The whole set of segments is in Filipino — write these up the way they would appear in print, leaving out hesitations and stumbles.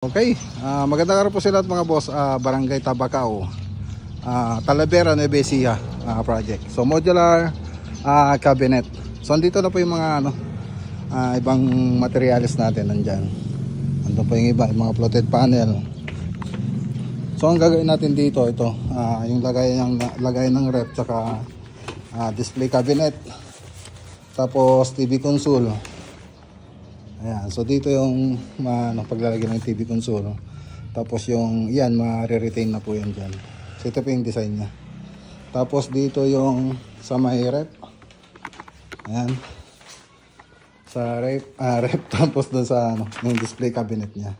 Okay, magandang araw po sila at mga boss. Barangay Tabacao, Talavera, Nueva Ecija project. So modular cabinet. So andito na po yung mga ibang materials natin nandyan. Andito po yung iba, yung mga floated panel. So ang gagawin natin dito, ito yung lagay ng rep, saka display cabinet, tapos TV console. Ayan, so dito yung paglalagay ng TV console. Tapos yung yan, ma-retain na po yan dyan. So ito po yung design nya. Tapos dito yung sa may rep. Ayan. Sa rep, tapos dun sa yung display cabinet nya.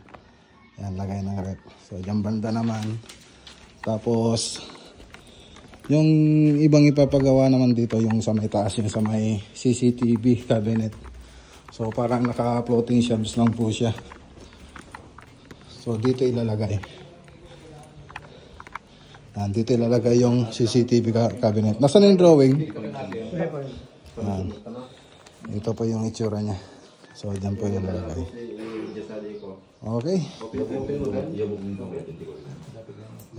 Ayan, lagay ng rep. So dyan banda naman. Tapos yung ibang ipapagawa naman dito yung sa may taas, yung sa may CCTV cabinet. So parang naka-floating shelves lang po siya. So dito ilalagay. Dito ilalagay yung CCTV cabinet. Nasaan yung drawing? Ito po yung itsura niya. So dyan po yung ilalagay. Okay.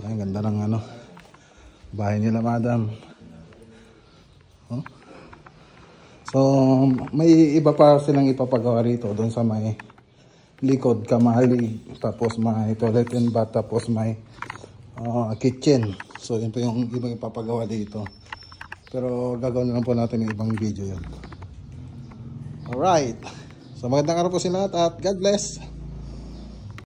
Ay, ganda ng bahay nila, madam. So, may iba pa silang ipapagawa rito doon sa may likod, kamali, tapos may toilet and bath, tapos may kitchen. So, yun po yung ibang ipapagawa dito. Pero gagawin na lang po natin yung ibang video yun. Alright. So, magandang araw po sila at God bless.